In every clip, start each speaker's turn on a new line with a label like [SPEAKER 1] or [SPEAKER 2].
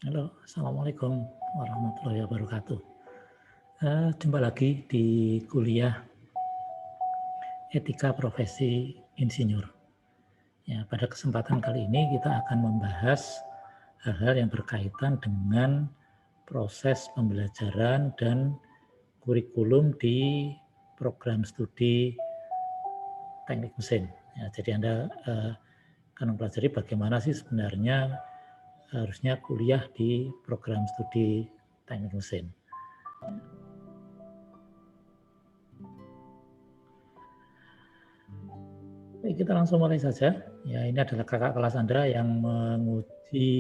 [SPEAKER 1] Halo, Assalamualaikum warahmatullahi wabarakatuh. Jumpa lagi di kuliah Etika Profesi Insinyur. Ya, pada kesempatan kali ini kita akan membahas hal-hal yang berkaitan dengan proses pembelajaran dan kurikulum di program studi teknik mesin. Ya, jadi Anda akan mempelajari bagaimana sih sebenarnya harusnya kuliah di program studi teknik mesin. Baik, kita langsung mulai saja. Ya, ini adalah kakak kelas Anda yang menguji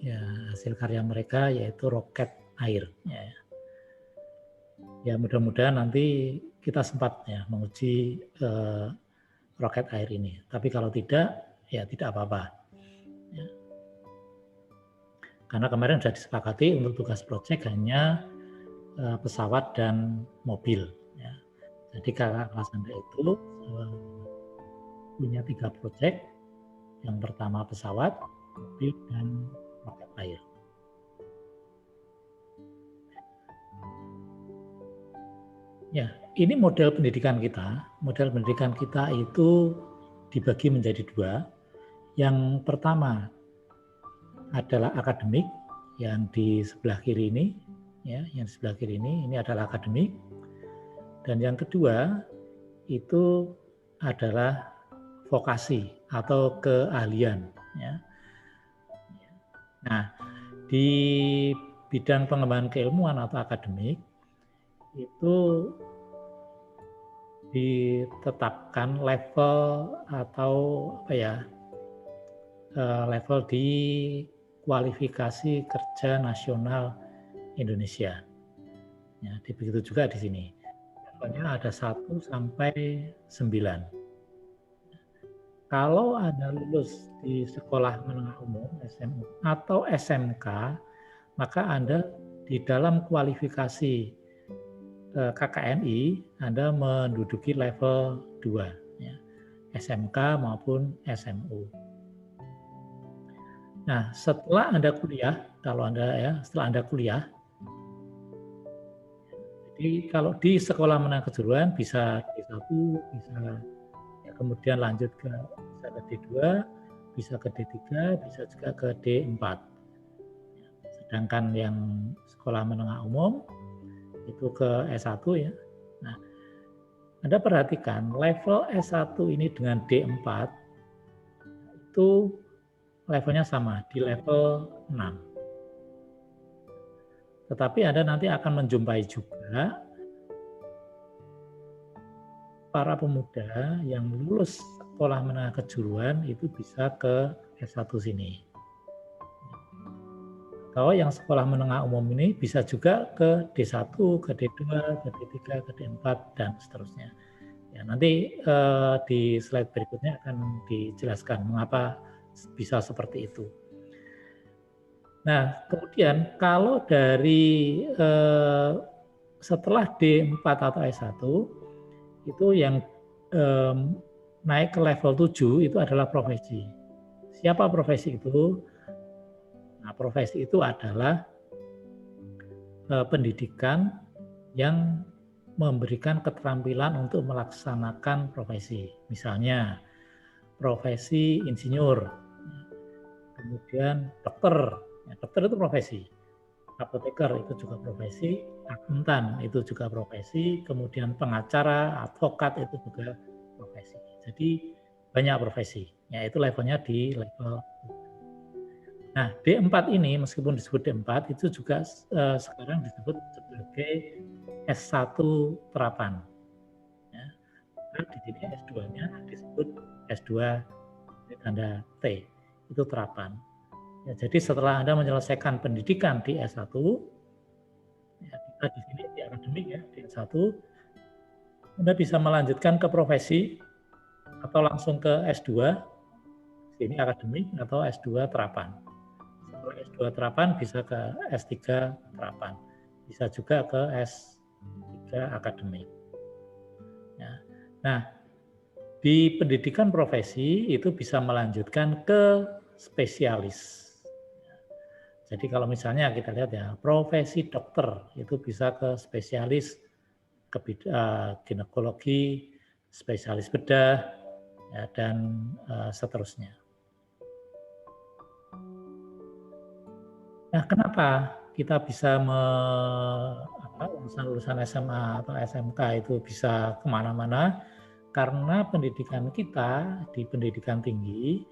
[SPEAKER 1] ya, hasil karya mereka yaitu roket air. Ya, mudah-mudahan nanti kita sempat ya menguji roket air ini. Tapi kalau tidak, ya tidak apa-apa. Ya. Karena kemarin sudah disepakati untuk tugas proyek hanya pesawat dan mobil. Ya. Jadi kakak kelas Anda itu punya 3 proyek. Yang pertama pesawat, mobil, dan roket air. Ya, ini model pendidikan kita. Model pendidikan kita itu dibagi menjadi 2. Yang pertama adalah akademik, yang di sebelah kiri ini, ya, yang di sebelah kiri ini adalah akademik. Dan yang kedua itu adalah vokasi atau keahlian. Ya. Nah, di bidang pengembangan keilmuan atau akademik itu ditetapkan level atau level di kualifikasi kerja nasional Indonesia. Ya, begitu juga di sini. Levelnya ada 1 sampai 9. Kalau Anda lulus di sekolah menengah umum SMU atau SMK, maka Anda di dalam kualifikasi KKNI Anda menduduki level 2, ya, SMK maupun SMU. Nah, setelah Anda kuliah, setelah Anda kuliah, jadi kalau di sekolah menengah kejuruan bisa D1, bisa ya, kemudian lanjut bisa ke D2, bisa ke D3, bisa juga ke D4. Sedangkan yang sekolah menengah umum itu ke S1 ya. Nah, Anda perhatikan level S1 ini dengan D4 itu levelnya sama di level 6. Tetapi Anda nanti akan menjumpai juga para pemuda yang lulus sekolah menengah kejuruan itu bisa ke S1 sini. Atau yang sekolah menengah umum ini bisa juga ke D1, ke D2, ke D3, ke D4, dan seterusnya. Ya, nanti di slide berikutnya akan dijelaskan mengapa bisa seperti itu. Nah, kemudian kalau dari setelah D4 atau S1, itu yang naik ke level 7 itu adalah profesi. Siapa profesi itu? Nah, profesi itu adalah pendidikan yang memberikan keterampilan untuk melaksanakan profesi. Misalnya, profesi insinyur, kemudian dokter. Ya, dokter itu profesi. Apoteker itu juga profesi, akuntan itu juga profesi, kemudian pengacara, advokat itu juga profesi. Jadi banyak profesi. Ya, itu levelnya di level. Nah, D4 ini meskipun disebut D4 itu juga sekarang disebut sebagai S1 terapan. Ya. Nah, di sini S2-nya disebut S2 tanda T, itu terapan. Ya, jadi setelah Anda menyelesaikan pendidikan di S1, ya, kita di sini di akademik ya, di S1, Anda bisa melanjutkan ke profesi atau langsung ke S2, ini akademik atau S2 terapan. Setelah S2 terapan bisa ke S3 terapan, bisa juga ke S3 akademik. Ya. Nah, di pendidikan profesi itu bisa melanjutkan ke spesialis. Jadi kalau misalnya kita lihat ya, profesi dokter itu bisa ke spesialis ginekologi, spesialis bedah, ya, dan seterusnya. Nah, kenapa kita bisa lulusan SMA atau SMK itu bisa kemana-mana? Karena pendidikan kita di pendidikan tinggi,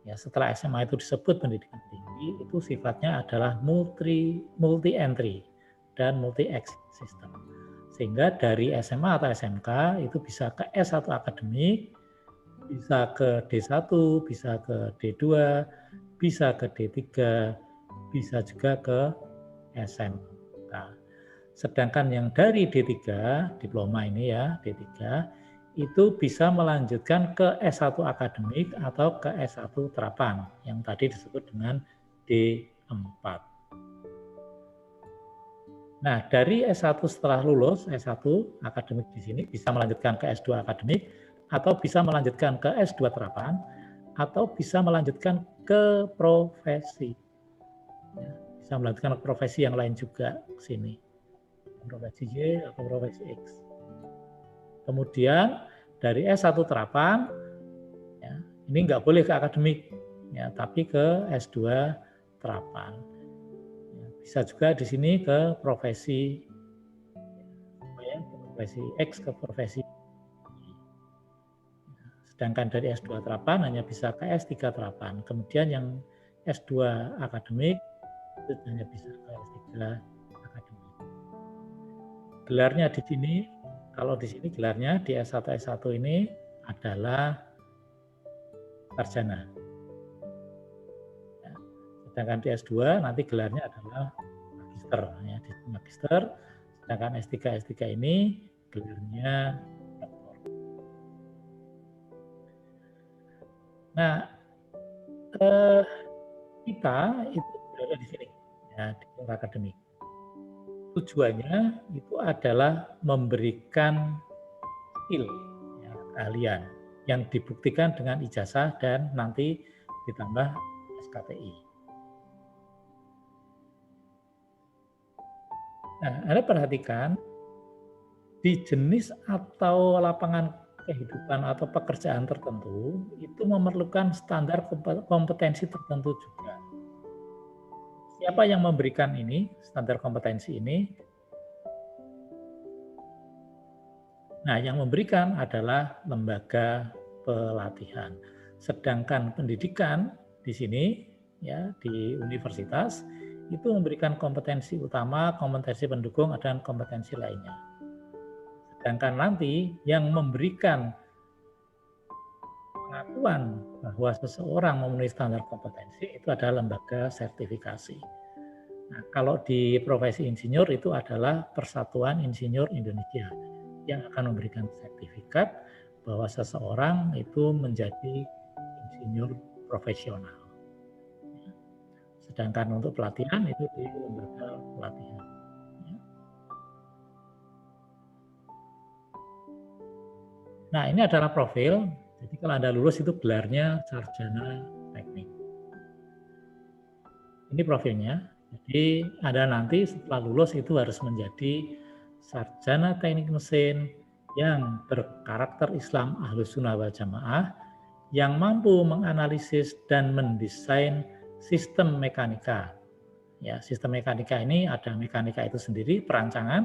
[SPEAKER 1] ya setelah SMA itu disebut pendidikan tinggi, itu sifatnya adalah multi entry dan multi exit system. Sehingga dari SMA atau SMK itu bisa ke S1 akademik, bisa ke D1, bisa ke D2, bisa ke D3, bisa juga ke SMK. Sedangkan yang dari D3, diploma ini ya, D3, itu bisa melanjutkan ke S1 akademik atau ke S1 terapan, yang tadi disebut dengan D4. Nah, dari S1 setelah lulus, S1 akademik di sini bisa melanjutkan ke S2 akademik, atau bisa melanjutkan ke S2 terapan, atau bisa melanjutkan ke profesi. Ya, bisa melanjutkan ke profesi yang lain juga ke sini. Profesi Y atau profesi X. Kemudian dari S1 terapan, ya, ini nggak boleh ke akademik, ya, tapi ke S2 terapan. Ya, bisa juga di sini ke profesi, ya, ke profesi X, ke profesi Y. Sedangkan dari S2 terapan hanya bisa ke S3 terapan. Kemudian yang S2 akademik itu hanya bisa ke S3 akademik. Gelarnya di sini, kalau di sini gelarnya di S1 ini adalah sarjana. Ya. Sedangkan di S2 nanti gelarnya adalah magister, ya, di magister. Sedangkan S3 ini gelarnya doktor. Nah, kita itu berada di sini, ya, di akademik. Tujuannya itu adalah memberikan skill, ya, keahlian yang dibuktikan dengan ijazah dan nanti ditambah SKTI. Nah, Anda perhatikan di jenis atau lapangan kehidupan atau pekerjaan tertentu itu memerlukan standar kompetensi tertentu juga. Siapa yang memberikan ini, standar kompetensi ini? Nah, yang memberikan adalah lembaga pelatihan. Sedangkan pendidikan di sini, ya, di universitas itu memberikan kompetensi utama, kompetensi pendukung, dan kompetensi lainnya. Sedangkan nanti yang memberikan pengakuan bahwa seseorang memenuhi standar kompetensi itu adalah lembaga sertifikasi. Nah, kalau di profesi insinyur itu adalah Persatuan Insinyur Indonesia yang akan memberikan sertifikat bahwa seseorang itu menjadi insinyur profesional. Sedangkan untuk pelatihan itu di lembaga pelatihan. Nah, ini adalah profil. Jadi kalau Anda lulus itu gelarnya sarjana teknik. Ini profilnya. Jadi Anda nanti setelah lulus itu harus menjadi sarjana teknik mesin yang berkarakter Islam Ahlus Sunnah wal Jamaah, yang mampu menganalisis dan mendesain sistem mekanika. Ya, sistem mekanika ini ada mekanika itu sendiri, perancangan,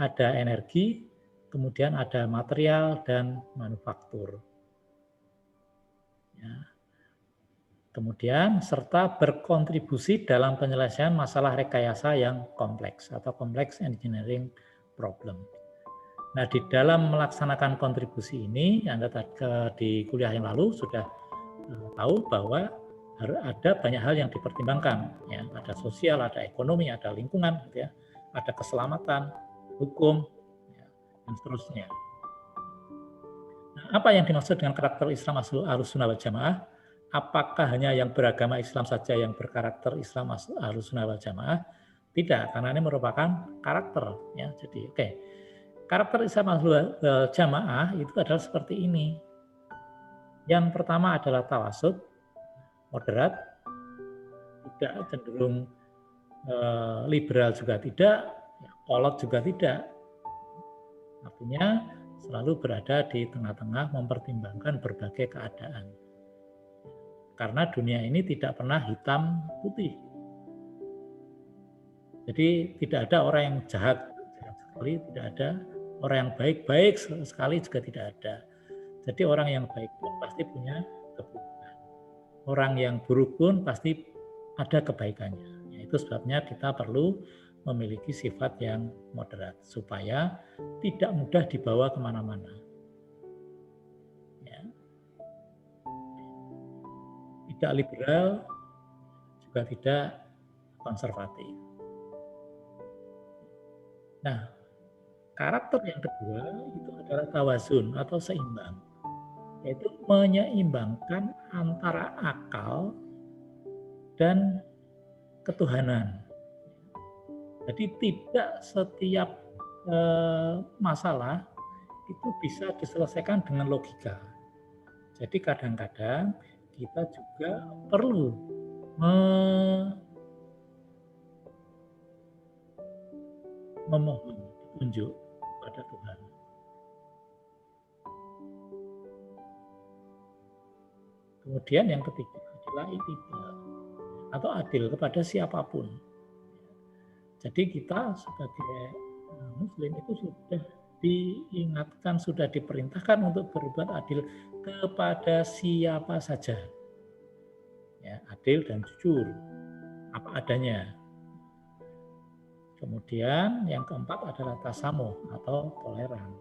[SPEAKER 1] ada energi, kemudian ada material dan manufaktur. Ya. Kemudian serta berkontribusi dalam penyelesaian masalah rekayasa yang kompleks atau complex engineering problem. Nah, di dalam melaksanakan kontribusi ini, Anda di kuliah yang lalu sudah tahu bahwa ada banyak hal yang dipertimbangkan. Ya, ada sosial, ada ekonomi, ada lingkungan, ya, ada keselamatan, hukum, ya, dan seterusnya. Nah, apa yang dimaksud dengan karakter Islam Ahlus Sunnah wal Jamaah? Apakah hanya yang beragama Islam saja yang berkarakter Islam Ahlus Sunnah wal Jamaah? Tidak, karena ini merupakan karakter. Ya, jadi oke. Karakter Islam Ahlus Jamaah itu adalah seperti ini. Yang pertama adalah tawasud, moderat, tidak, cenderung liberal juga tidak, kolot juga tidak. Artinya selalu berada di tengah-tengah mempertimbangkan berbagai keadaan. Karena dunia ini tidak pernah hitam putih. Jadi tidak ada orang yang jahat sekali, tidak ada. Orang yang baik sekali juga tidak ada. Jadi orang yang baik pun pasti punya keburukan. Orang yang buruk pun pasti ada kebaikannya. Itu sebabnya kita perlu memiliki sifat yang moderat supaya tidak mudah dibawa kemana-mana. Ya. Tidak liberal, juga tidak konservatif. Nah, karakter yang kedua itu adalah tawazun atau seimbang, yaitu menyeimbangkan antara akal dan ketuhanan. Jadi tidak setiap masalah itu bisa diselesaikan dengan logika. Jadi kadang-kadang kita juga perlu memohon petunjuk kepada Tuhan. Kemudian yang ketiga adalah itidal atau adil kepada siapapun. Jadi kita sebagai Muslim itu sudah diingatkan, sudah diperintahkan untuk berbuat adil kepada siapa saja. Ya, adil dan jujur, apa adanya. Kemudian yang keempat adalah tasamuh atau toleran.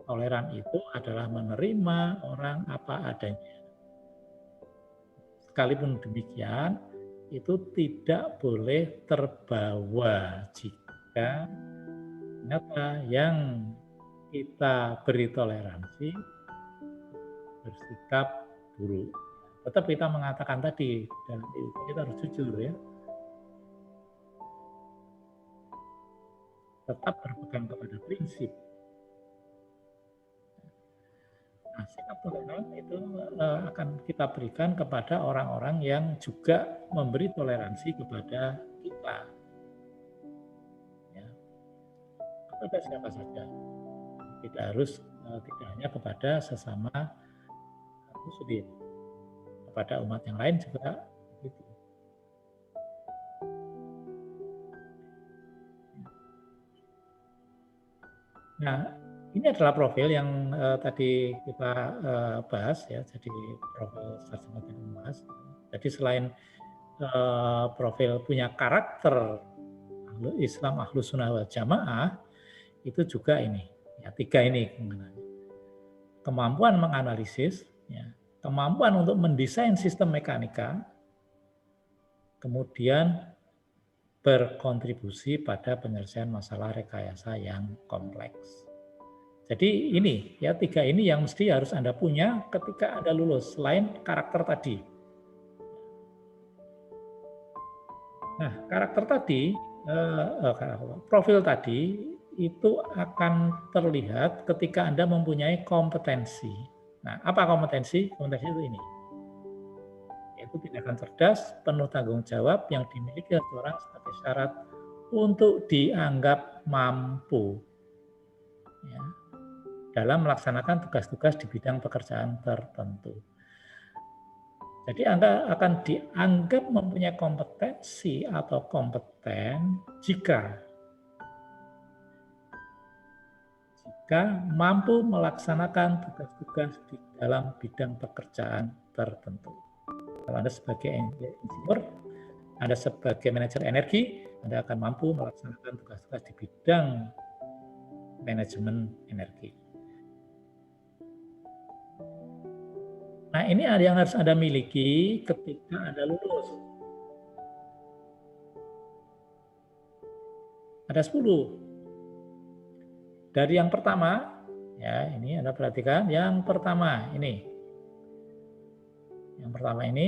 [SPEAKER 1] Toleran itu adalah menerima orang apa adanya. Sekalipun demikian, itu tidak boleh terbawa jika ternyata yang kita beri toleransi bersikap buruk. Tetap kita mengatakan tadi, dan kita harus jujur ya. Tetap berpegang kepada prinsip. Nah, sikap toleran itu akan kita berikan kepada orang-orang yang juga memberi toleransi kepada kita. Ya. Kepada siapa saja. Tidak harus, tidak hanya kepada sesama Muslim. Kepada umat yang lain juga begitu. Nah, ini adalah profil yang tadi kita bahas ya, jadi profil sarjana teknik humas. Jadi selain profil punya karakter Islam Ahlus Sunnah wal Jamaah, itu juga ini, ya, 3 ini kemampuan menganalisis, ya, kemampuan untuk mendesain sistem mekanika, kemudian berkontribusi pada penyelesaian masalah rekayasa yang kompleks. Jadi ini ya 3 ini yang mesti harus Anda punya ketika Anda lulus selain karakter tadi. Nah, karakter tadi, profil tadi itu akan terlihat ketika Anda mempunyai kompetensi. Nah, apa kompetensi? Kompetensi itu ini. Yaitu tindakan cerdas, penuh tanggung jawab yang dimiliki seseorang sebagai syarat untuk dianggap mampu. Ya, dalam melaksanakan tugas-tugas di bidang pekerjaan tertentu. Jadi Anda akan dianggap mempunyai kompetensi atau kompeten jika mampu melaksanakan tugas-tugas di dalam bidang pekerjaan tertentu. Kalau Anda sebagai insinyur, Anda sebagai manajer energi, Anda akan mampu melaksanakan tugas-tugas di bidang manajemen energi. Nah, ini yang harus Anda miliki ketika Anda lulus. Ada 10. Dari yang pertama, ya ini Anda perhatikan, yang pertama ini. Yang pertama ini,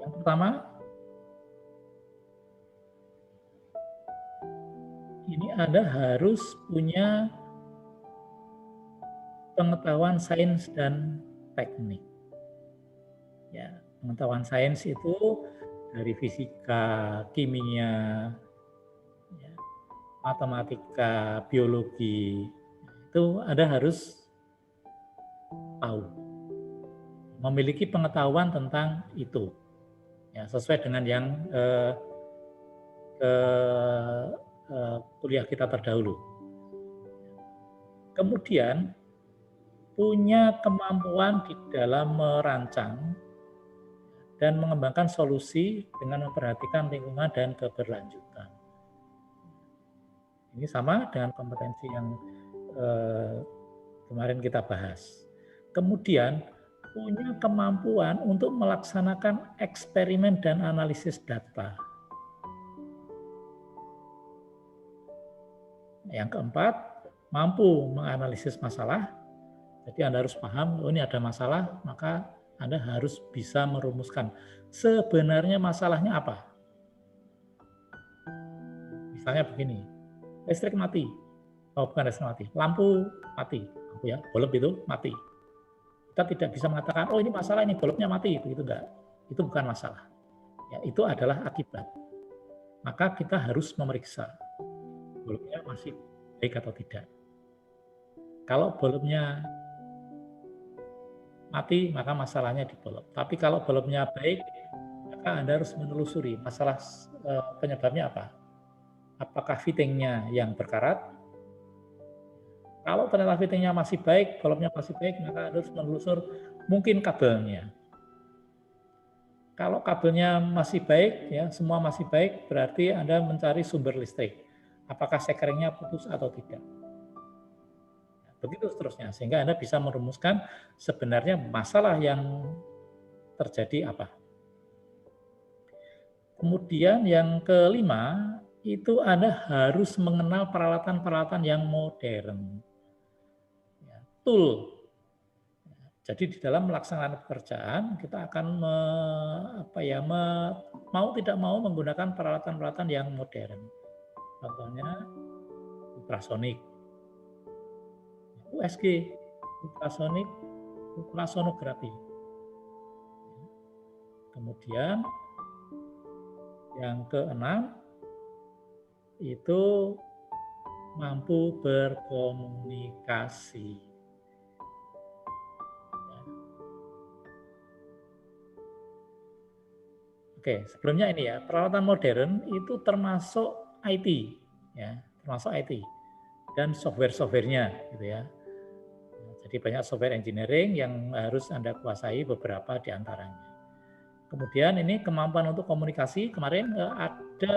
[SPEAKER 1] yang pertama, ini Anda harus punya pengetahuan sains dan teknik. Ya, pengetahuan sains itu dari fisika, kimia, ya, matematika, biologi, itu Anda harus tahu, memiliki pengetahuan tentang itu, ya, sesuai dengan yang kuliah kita terdahulu. Kemudian punya kemampuan di dalam merancang dan mengembangkan solusi dengan memperhatikan lingkungan dan keberlanjutan. Ini sama dengan kompetensi yang kemarin kita bahas. Kemudian punya kemampuan untuk melaksanakan eksperimen dan analisis data. Yang keempat, mampu menganalisis masalah. Jadi Anda harus paham, oh ini ada masalah, maka Anda harus bisa merumuskan sebenarnya masalahnya apa. Misalnya begini, listrik mati, oh bukan listrik mati, lampu mati, lampu ya, bulb itu mati. Kita tidak bisa mengatakan, oh ini masalah, ini bulbnya mati, begitu enggak. Itu bukan masalah. Ya, itu adalah akibat. Maka kita harus memeriksa bulbnya masih baik atau tidak. Kalau bulbnya mati, maka masalahnya di bulb. Tapi kalau bulbnya baik, maka Anda harus menelusuri masalah penyebabnya apa. Apakah fittingnya yang berkarat? Kalau ternyata fittingnya masih baik, bulbnya masih baik, maka Anda harus menelusur mungkin kabelnya. Kalau kabelnya masih baik, ya semua masih baik, berarti Anda mencari sumber listrik. Apakah sekeringnya putus atau tidak? Begitu seterusnya, sehingga Anda bisa merumuskan sebenarnya masalah yang terjadi apa. Kemudian yang kelima, itu Anda harus mengenal peralatan-peralatan yang modern. Ya, tool. Jadi di dalam melaksanakan pekerjaan, kita akan mau tidak mau menggunakan peralatan-peralatan yang modern. Contohnya ultrasonik, USG, ultrasonik, ultrasonografi. Kemudian yang keenam itu mampu berkomunikasi. Oke, sebelumnya ini ya, peralatan modern itu termasuk IT, ya, termasuk IT dan software-softwarenya, gitu ya. Jadi banyak software engineering yang harus Anda kuasai beberapa di antaranya. Kemudian ini kemampuan untuk komunikasi, kemarin ada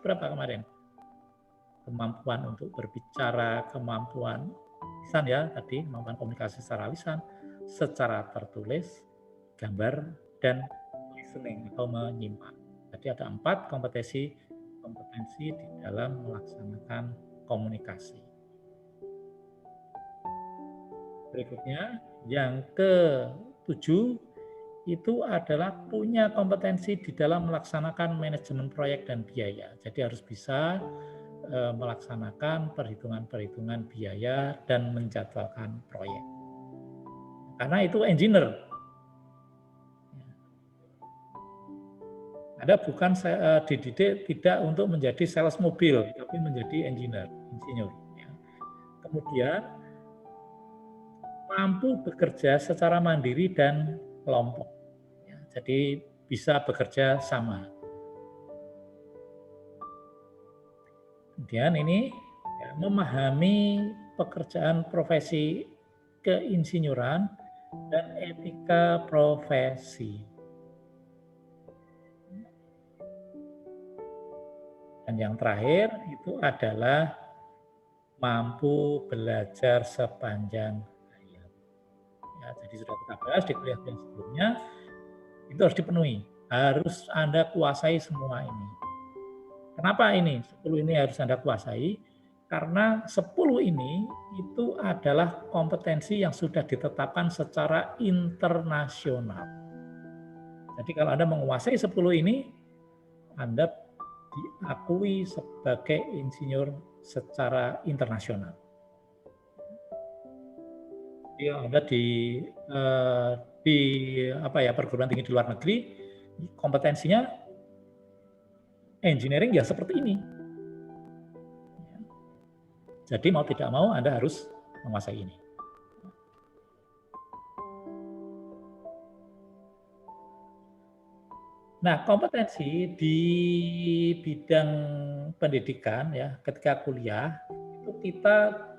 [SPEAKER 1] berapa kemarin? Kemampuan untuk berbicara, kemampuan lisan ya tadi, kemampuan komunikasi secara lisan, secara tertulis, gambar, dan listening atau menyimak. Jadi ada 4 kompetensi di dalam melaksanakan komunikasi. Berikutnya, yang ke-7 itu adalah punya kompetensi di dalam melaksanakan manajemen proyek dan biaya. Jadi harus bisa melaksanakan perhitungan-perhitungan biaya dan menjadwalkan proyek. Karena itu engineer. Anda bukan dididik tidak untuk menjadi sales mobil, tapi menjadi insinyur. Kemudian mampu bekerja secara mandiri dan kelompok. Jadi bisa bekerja sama. Kemudian ini memahami pekerjaan profesi keinsinyuran dan etika profesi. Dan yang terakhir itu adalah mampu belajar sepanjang hayat. Ya, jadi sudah kita bahas di kuliah yang sebelumnya, itu harus dipenuhi. Harus Anda kuasai semua ini. Kenapa ini? 10 ini harus Anda kuasai. Karena 10 ini itu adalah kompetensi yang sudah ditetapkan secara internasional. Jadi kalau Anda menguasai 10 ini, Anda diakui sebagai insinyur secara internasional. Ya, Anda di apa ya, perguruan tinggi di luar negeri, kompetensinya engineering ya seperti ini. Jadi mau tidak mau Anda harus menguasai ini. Nah, kompetensi di bidang pendidikan ya, ketika kuliah itu kita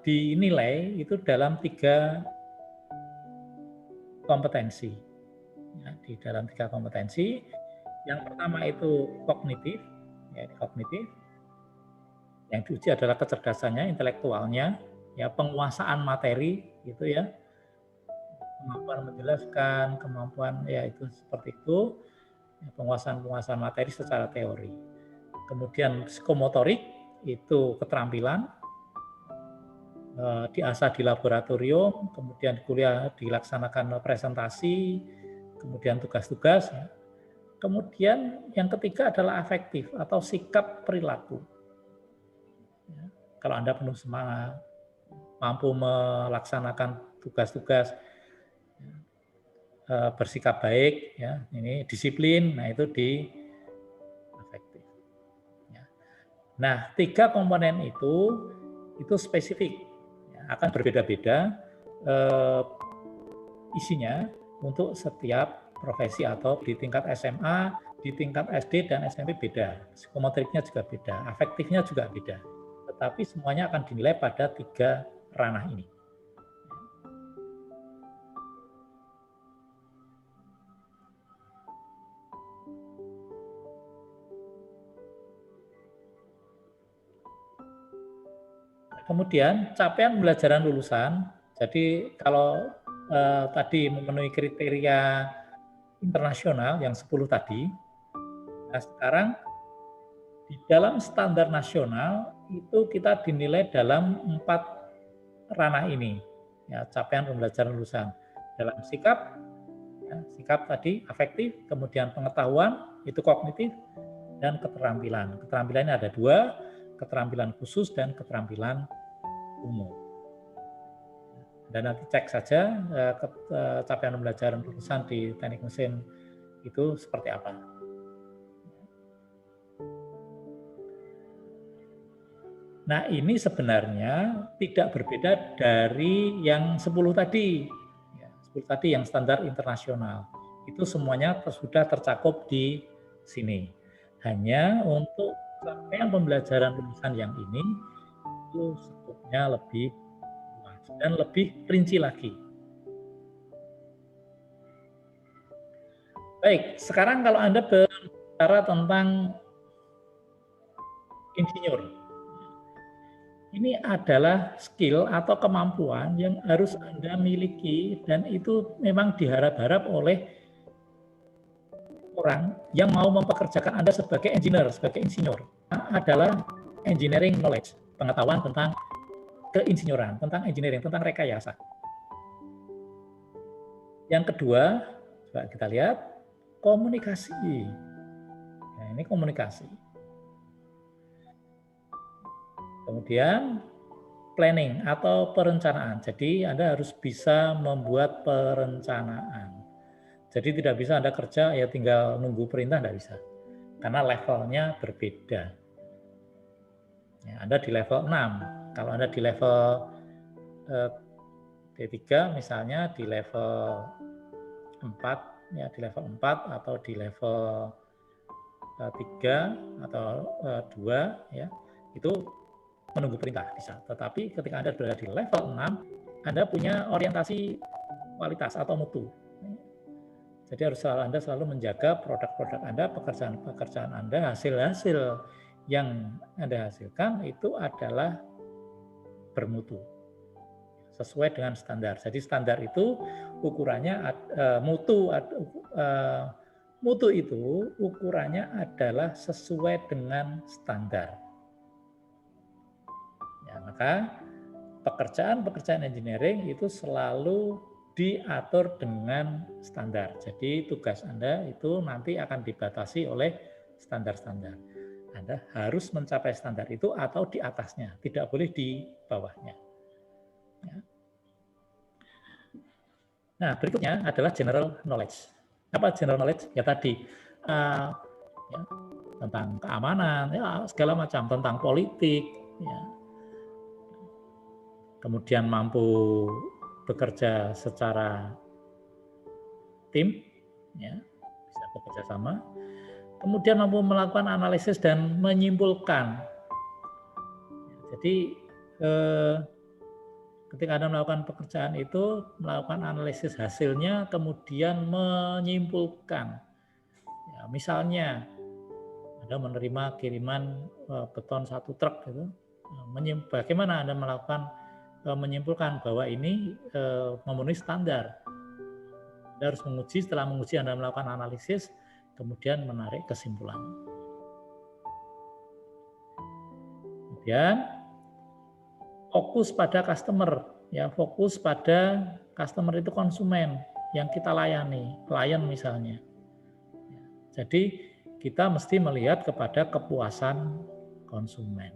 [SPEAKER 1] dinilai itu dalam 3 kompetensi. Ya, di dalam 3 kompetensi. Yang pertama itu kognitif, ya, kognitif. Yang diuji adalah kecerdasannya, intelektualnya, ya, penguasaan materi, gitu ya, kemampuan menjelaskan, kemampuan ya itu seperti itu, ya, penguasaan materi secara teori. Kemudian psikomotorik itu keterampilan, diasah di laboratorium, kemudian kuliah dilaksanakan presentasi, kemudian tugas-tugas. Ya. Kemudian yang ketiga adalah afektif atau sikap perilaku. Ya. Kalau Anda penuh semangat, mampu melaksanakan tugas-tugas, bersikap baik, ya, ini disiplin, nah itu di afektif. Ya. Nah, 3 komponen itu spesifik, ya, akan berbeda-beda isinya untuk setiap profesi atau di tingkat SMA, di tingkat SD dan SMP beda, psikomotoriknya juga beda, afektifnya juga beda. Tetapi semuanya akan dinilai pada 3 ranah ini. Kemudian capaian pembelajaran lulusan, jadi kalau tadi memenuhi kriteria internasional yang 10 tadi, nah sekarang di dalam standar nasional itu kita dinilai dalam 4 ranah ini, ya, capaian pembelajaran lulusan. Dalam sikap, ya, sikap tadi afektif, kemudian pengetahuan itu kognitif, dan keterampilan. Keterampilannya ada 2, keterampilan khusus dan keterampilan umum. Dan nanti cek saja capaian pembelajaran lulusan di teknik mesin itu seperti apa. Nah, ini sebenarnya tidak berbeda dari yang 10 tadi. Ya, 10 tadi yang standar internasional. Itu semuanya sudah tercakup di sini. Hanya untuk capaian pembelajaran lulusan yang ini itu skopnya lebih luas dan lebih rinci lagi. Baik, sekarang kalau Anda berbicara tentang insinyur, ini adalah skill atau kemampuan yang harus Anda miliki dan itu memang diharap-harap oleh orang yang mau mempekerjakan Anda sebagai engineer, sebagai insinyur. Adalah engineering knowledge, pengetahuan tentang keinsinyuran, tentang engineering, tentang rekayasa. Yang kedua, coba kita lihat, komunikasi. Nah, ini komunikasi. Kemudian planning atau perencanaan. Jadi Anda harus bisa membuat perencanaan. Jadi tidak bisa Anda kerja ya tinggal nunggu perintah, tidak bisa. Karena levelnya berbeda. Ya, Anda di level 6. Kalau Anda di level D3 misalnya di level 4, ya di level 4 atau di level 3 atau 2, ya itu menunggu perintah bisa. Tetapi ketika Anda berada di level 6, Anda punya orientasi kualitas atau mutu. Jadi harus Anda selalu menjaga produk-produk Anda, pekerjaan-pekerjaan Anda, hasil-hasil yang Anda hasilkan itu adalah bermutu, sesuai dengan standar. Jadi standar itu ukurannya mutu itu ukurannya adalah sesuai dengan standar. Ya, maka pekerjaan engineering itu selalu diatur dengan standar. Jadi tugas Anda itu nanti akan dibatasi oleh standar-standar. Anda harus mencapai standar itu atau di atasnya, tidak boleh di bawahnya. Ya. Nah, berikutnya adalah general knowledge. Apa general knowledge? Ya tadi, ya, tentang keamanan, ya segala macam, tentang politik, ya. Kemudian mampu bekerja secara tim, ya, bisa bekerja sama. Kemudian mampu melakukan analisis dan menyimpulkan. Jadi ketika Anda melakukan pekerjaan itu, melakukan analisis hasilnya, kemudian menyimpulkan. Ya, misalnya Anda menerima kiriman beton 1 truk, gitu. Bagaimana Anda melakukan menyimpulkan bahwa ini memenuhi standar? Anda harus menguji, setelah menguji Anda melakukan analisis, kemudian menarik kesimpulan. Kemudian fokus pada customer, ya, fokus pada customer itu konsumen yang kita layani, klien misalnya. Jadi kita mesti melihat kepada kepuasan konsumen.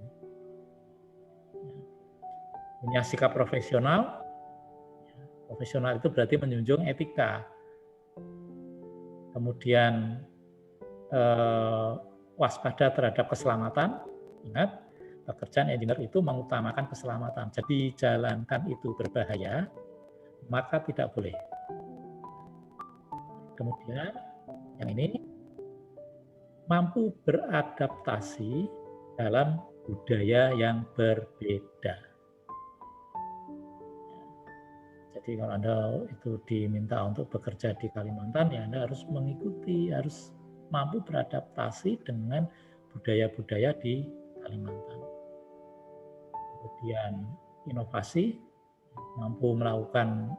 [SPEAKER 1] Punya sikap profesional. Profesional itu berarti menjunjung etika. Kemudian waspada terhadap keselamatan. Ingat, pekerjaan engineer itu mengutamakan keselamatan. Jadi jalankan itu berbahaya, maka tidak boleh. Kemudian yang ini mampu beradaptasi dalam budaya yang berbeda. Jadi kalau Anda itu diminta untuk bekerja di Kalimantan, ya Anda harus mengikuti, harus mampu beradaptasi dengan budaya-budaya di Kalimantan. Kemudian inovasi, mampu melakukan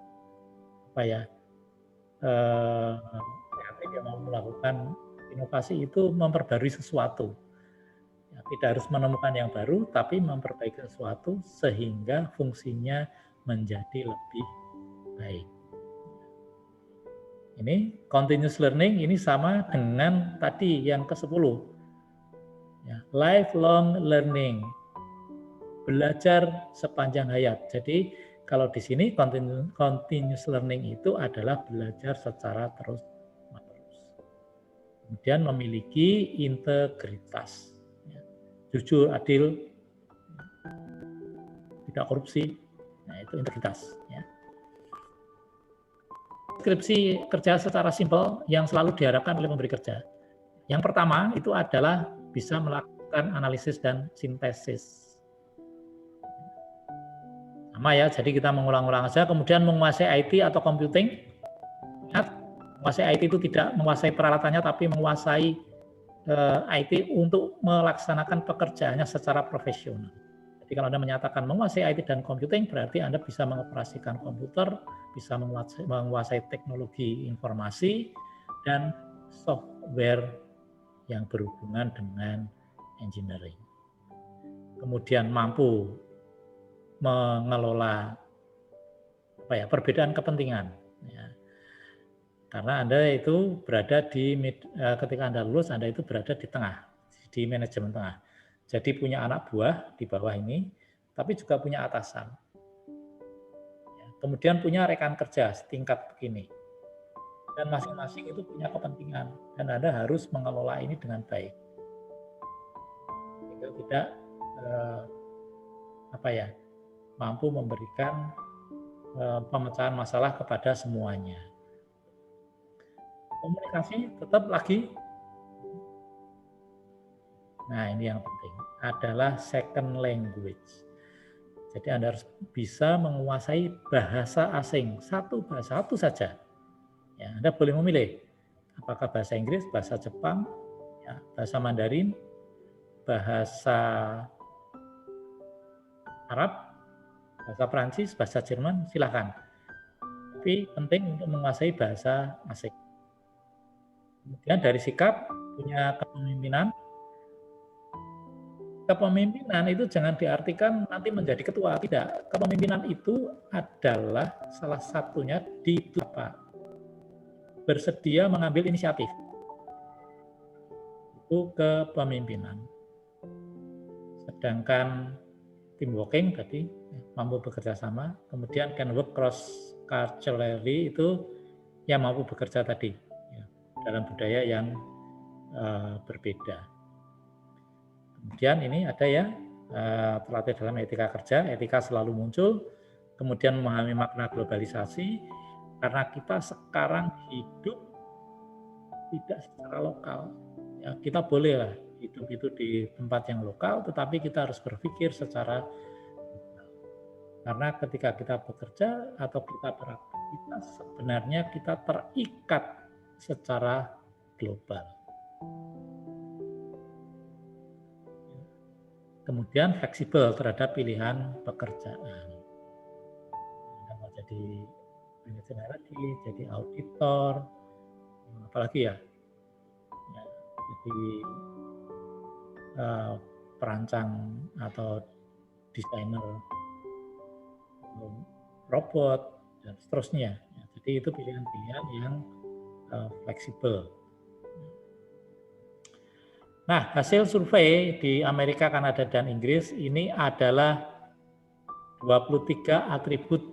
[SPEAKER 1] kreatif, yang mampu melakukan inovasi itu memperbarui sesuatu. Ya, tidak harus menemukan yang baru, tapi memperbaiki sesuatu sehingga fungsinya menjadi lebih baik. Ini continuous learning, ini sama dengan tadi yang ke-10. Ya, lifelong learning. Belajar sepanjang hayat. Jadi kalau di sini continuous learning itu adalah belajar secara terus-menerus. Kemudian memiliki integritas. Ya, jujur, adil, tidak korupsi. Nah, itu integritas. Ya. Deskripsi kerja secara simpel yang selalu diharapkan oleh pemberi kerja. Yang pertama itu adalah bisa melakukan analisis dan sintesis. Sama ya, jadi kita mengulang-ulang saja. Kemudian menguasai IT atau computing. Ingat, menguasai IT itu tidak menguasai peralatannya, tapi menguasai IT untuk melaksanakan pekerjaannya secara profesional. Jadi kalau Anda menyatakan menguasai IT dan computing, berarti Anda bisa mengoperasikan komputer, bisa menguasai teknologi informasi, dan software yang berhubungan dengan engineering. Kemudian mampu mengelola perbedaan kepentingan. Ya. Karena Anda itu berada ketika Anda lulus, Anda itu berada di tengah, di manajemen tengah. Jadi punya anak buah di bawah ini, tapi juga punya atasan. Ya, kemudian punya rekan kerja setingkat begini. Dan masing-masing itu punya kepentingan. Dan Anda harus mengelola ini dengan baik. Sehingga tidak mampu memberikan pemecahan masalah kepada semuanya. Komunikasi tetap lagi. Nah, ini yang penting adalah second language. Jadi Anda harus bisa menguasai bahasa asing, satu saja. Ya, Anda boleh memilih apakah bahasa Inggris, bahasa Jepang, ya, bahasa Mandarin, bahasa Arab, bahasa Prancis, bahasa Jerman, silakan. Tapi penting untuk menguasai bahasa asing. Kemudian dari sikap, punya kepemimpinan. Kepemimpinan itu jangan diartikan nanti menjadi ketua, tidak. Kepemimpinan itu adalah salah satunya bersedia mengambil inisiatif. Itu kepemimpinan. Sedangkan team working tadi mampu bekerja sama, kemudian can work cross culturally itu yang mampu bekerja tadi ya, dalam budaya yang berbeda. Kemudian ini ada ya terlatih dalam etika kerja, etika selalu muncul, kemudian memahami makna globalisasi karena kita sekarang hidup tidak secara lokal. Ya, kita boleh lah hidup itu di tempat yang lokal, tetapi kita harus berpikir secara global. Karena ketika kita bekerja atau kita beraktivitas, sebenarnya kita terikat secara global. Kemudian fleksibel terhadap pilihan pekerjaan. Mau jadi manajer lagi, jadi auditor, apalagi ya, jadi perancang atau desainer robot dan seterusnya. Jadi itu pilihan-pilihan yang fleksibel. Nah, hasil survei di Amerika, Kanada, dan Inggris ini adalah 23 atribut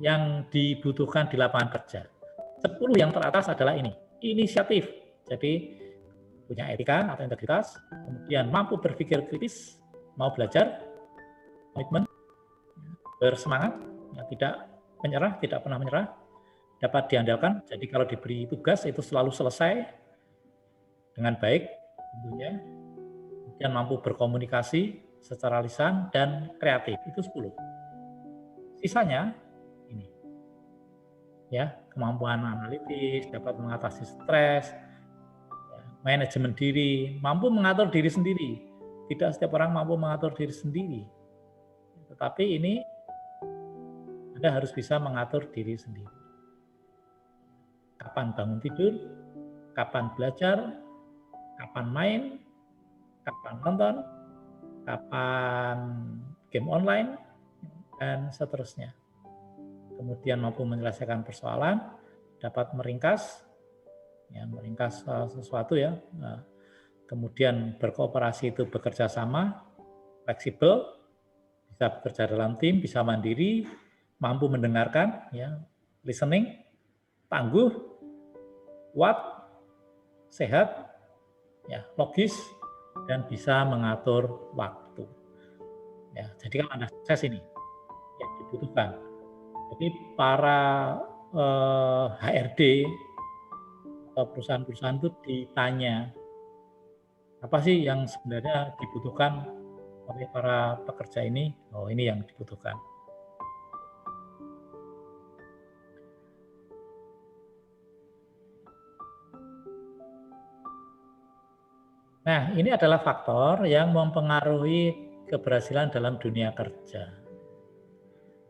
[SPEAKER 1] yang dibutuhkan di lapangan kerja. 10 yang teratas adalah ini, inisiatif. Jadi punya etika atau integritas, kemudian mampu berpikir kritis, mau belajar, komitmen, bersemangat, ya, tidak menyerah, tidak pernah menyerah, dapat diandalkan. Jadi kalau diberi tugas itu selalu selesai dengan baik. Tentunya, kemudian mampu berkomunikasi secara lisan dan kreatif, itu 10. Sisanya ini, ya, kemampuan analitis, dapat mengatasi stres, ya, manajemen diri, mampu mengatur diri sendiri. Tidak setiap orang mampu mengatur diri sendiri, tetapi ini Anda harus bisa mengatur diri sendiri. Kapan bangun tidur, kapan belajar, kapan main, kapan nonton, kapan game online, dan seterusnya. Kemudian mampu menyelesaikan persoalan, dapat meringkas, ya, meringkas sesuatu ya. Nah, kemudian berkooperasi itu bekerja sama, fleksibel, bisa bekerja dalam tim, bisa mandiri, mampu mendengarkan, ya, listening, tangguh, kuat, sehat, ya, logis, dan bisa mengatur waktu. Ya, jadi kalau Anda sukses ini yang dibutuhkan. Jadi para HRD atau perusahaan-perusahaan itu ditanya apa sih yang sebenarnya dibutuhkan oleh para pekerja ini? Oh, ini yang dibutuhkan. Nah, ini adalah faktor yang mempengaruhi keberhasilan dalam dunia kerja.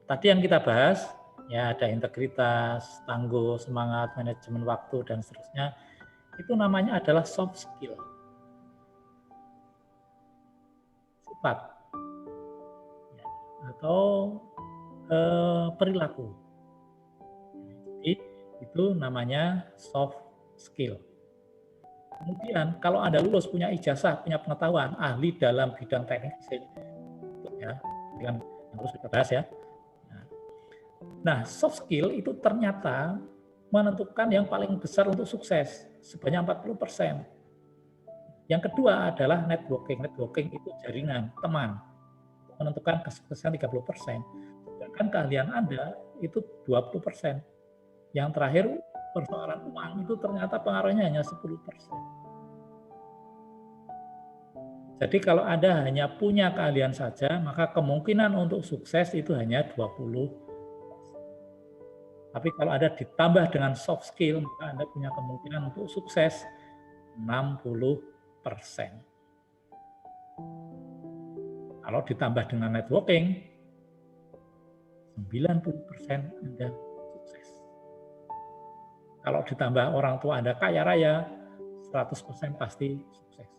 [SPEAKER 1] Tadi yang kita bahas, ya ada integritas, tangguh, semangat, manajemen waktu, dan seterusnya. Itu namanya adalah soft skill. Sifat. Ya, atau perilaku. Jadi, itu namanya soft skill. Kemudian kalau Anda lulus punya ijazah, punya pengetahuan, ahli dalam bidang teknik mesin, ya, dengan yang terus kita bahas ya. Nah, soft skill itu ternyata menentukan yang paling besar untuk sukses, sebanyak 40%. Yang kedua adalah networking. Networking itu jaringan, teman, menentukan kesuksesan 30%. Sedangkan keahlian Anda itu 20%. Yang terakhir, persoalan uang itu ternyata pengaruhnya hanya 10%. Jadi kalau Anda hanya punya keahlian saja, maka kemungkinan untuk sukses itu hanya 20%. Tapi kalau Anda ditambah dengan soft skill, maka Anda punya kemungkinan untuk sukses 60%. Kalau ditambah dengan networking, 90% Anda sukses. Kalau ditambah orang tua Anda kaya raya, 100% pasti sukses.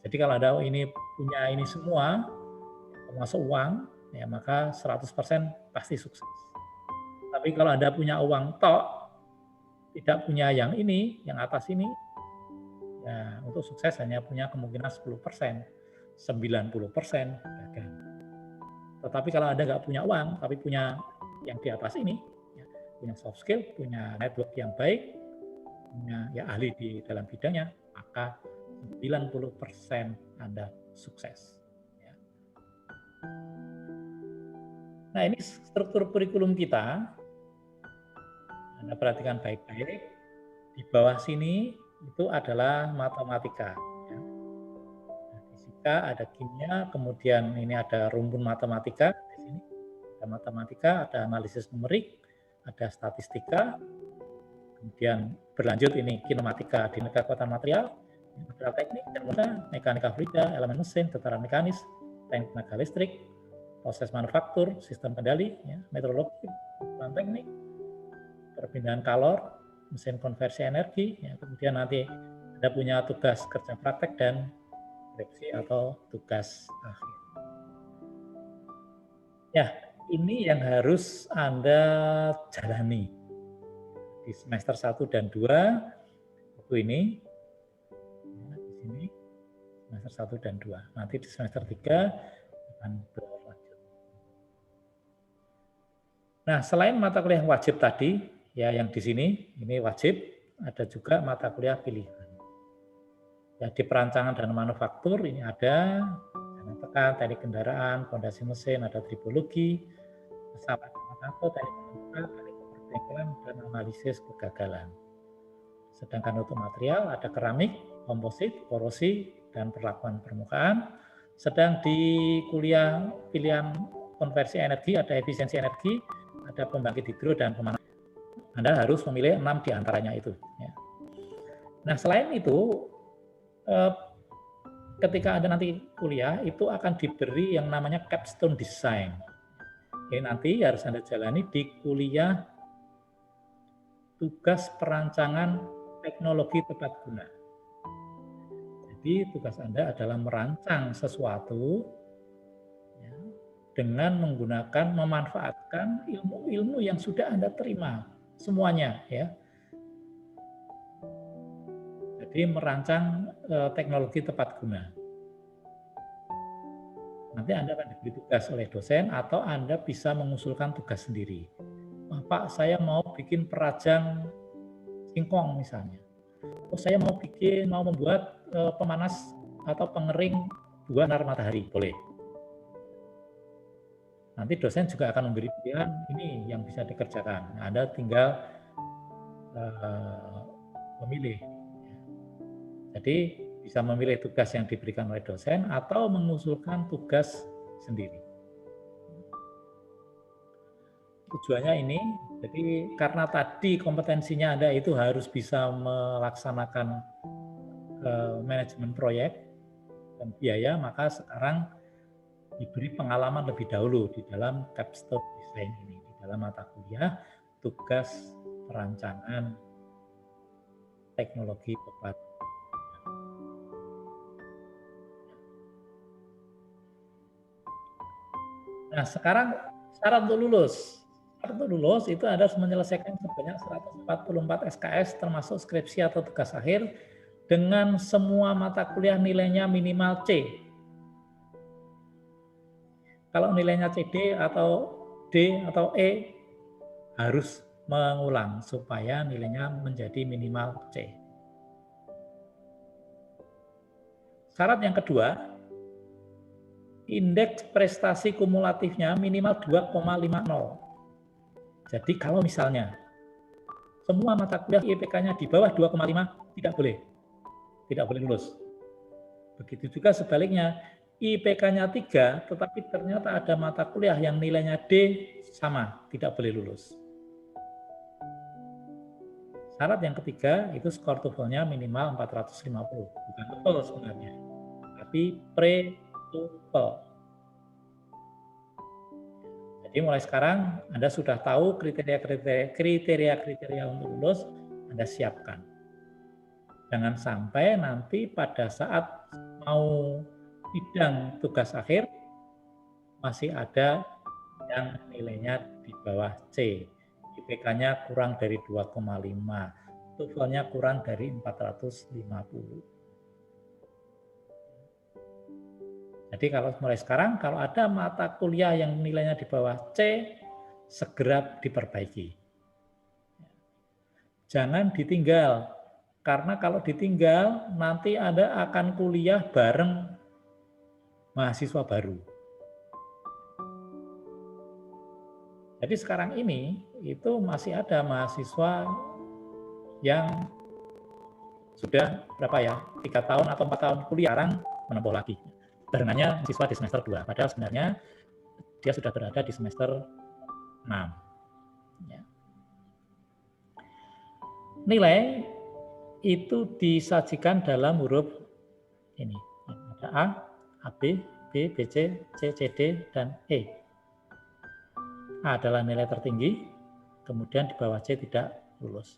[SPEAKER 1] Jadi kalau Anda ini punya ini semua, termasuk uang, ya maka 100% pasti sukses. Tapi kalau Anda punya uang tok, tidak punya yang ini, yang atas ini, ya untuk sukses hanya punya kemungkinan 10%, 90% gagal. Tetapi kalau Anda nggak punya uang, tapi punya yang di atas ini, punya soft skill, punya network yang baik, punya ya ahli di dalam bidangnya, maka 90% Anda sukses. Ya. Nah, ini struktur kurikulum kita. Anda perhatikan baik-baik. Di bawah sini itu adalah matematika. Ya. Ada fisika, ada kimia, kemudian ini ada rumpun matematika. Di sini ada matematika, ada analisis numerik, ada statistika, kemudian berlanjut ini kinematika, dinamika kekuatan material, material teknik, mekanika fluida, elemen mesin, tataran mekanis, teknik tenaga listrik, proses manufaktur, sistem kendali, ya, meteorologi, peran teknik, perpindahan kalor, mesin konversi energi, ya, kemudian nanti Anda punya tugas kerja praktek dan skripsi atau tugas akhir. Ya, ini yang harus Anda jalani di semester 1 dan 2 itu ini, ya, di sini semester 1 dan 2. Nanti di semester 3 akan berlanjut. Nah, selain mata kuliah wajib tadi, ya yang di sini ini wajib, ada juga mata kuliah pilihan. Ya, di perancangan dan manufaktur ini ada tekan, teknik kendaraan, fondasi mesin, ada tribologi, pesawat teknik penumpang, teknik perbengkelan, dan analisis kegagalan. Sedangkan untuk material ada keramik, komposit, korosi, dan perlakuan permukaan. Sedang di kuliah pilihan konversi energi ada efisiensi energi, ada pembangkit hidro dan pemanasan. Anda harus memilih 6 di antaranya itu. Ya. Nah, selain itu, ketika Anda nanti kuliah, itu akan diberi yang namanya capstone design. Ini nanti harus Anda jalani di kuliah tugas perancangan teknologi tepat guna. Jadi tugas Anda adalah merancang sesuatu ya, dengan menggunakan, memanfaatkan ilmu-ilmu yang sudah Anda terima semuanya ya. Jadi merancang teknologi tepat guna. Nanti Anda akan diberi tugas oleh dosen atau Anda bisa mengusulkan tugas sendiri. Pak, saya mau bikin perajang singkong misalnya. Oh, saya mau membuat pemanas atau pengering buah sinar matahari, boleh. Nanti dosen juga akan memberi pilihan ini yang bisa dikerjakan. Nah, Anda tinggal memilih. Jadi bisa memilih tugas yang diberikan oleh dosen atau mengusulkan tugas sendiri. Tujuannya ini, jadi karena tadi kompetensinya Anda itu harus bisa melaksanakan manajemen proyek dan biaya, maka sekarang diberi pengalaman lebih dahulu di dalam capstone design ini, di dalam mata kuliah tugas perancangan teknologi tepat. Nah, sekarang syarat untuk lulus. Syarat untuk lulus itu Anda harus menyelesaikan sebanyak 144 SKS termasuk skripsi atau tugas akhir dengan semua mata kuliah nilainya minimal C. Kalau nilainya CD atau D atau E harus mengulang supaya nilainya menjadi minimal C. Syarat yang kedua, indeks prestasi kumulatifnya minimal 2,50. Jadi kalau misalnya semua mata kuliah IPK-nya di bawah 2,5 tidak boleh lulus. Begitu juga sebaliknya, IPK-nya 3 tetapi ternyata ada mata kuliah yang nilainya D sama, tidak boleh lulus. Syarat yang ketiga itu skor TOEFL-nya minimal 450, bukan TOEFL sebenarnya, tapi pre-TOEFL. Jadi mulai sekarang Anda sudah tahu kriteria untuk lulus, Anda siapkan. Jangan sampai nanti pada saat mau sidang tugas akhir masih ada yang nilainya di bawah C. IPK-nya kurang dari 2,5, TOEFL-nya kurang dari 450. Jadi kalau mulai sekarang, kalau ada mata kuliah yang nilainya di bawah C, segera diperbaiki. jangan ditinggal. Karena kalau ditinggal, nanti Anda akan kuliah bareng mahasiswa baru. Jadi sekarang ini itu masih ada mahasiswa yang sudah berapa ya, 3 tahun atau 4 tahun kuliah sekarang menempuh lagi. Barengannya siswa di semester 2, padahal sebenarnya dia sudah berada di semester 6. Ya. Nilai itu disajikan dalam huruf ini. Ada A, AB, B, BC, C, CD, dan E. A adalah nilai tertinggi, kemudian di bawah C tidak lulus.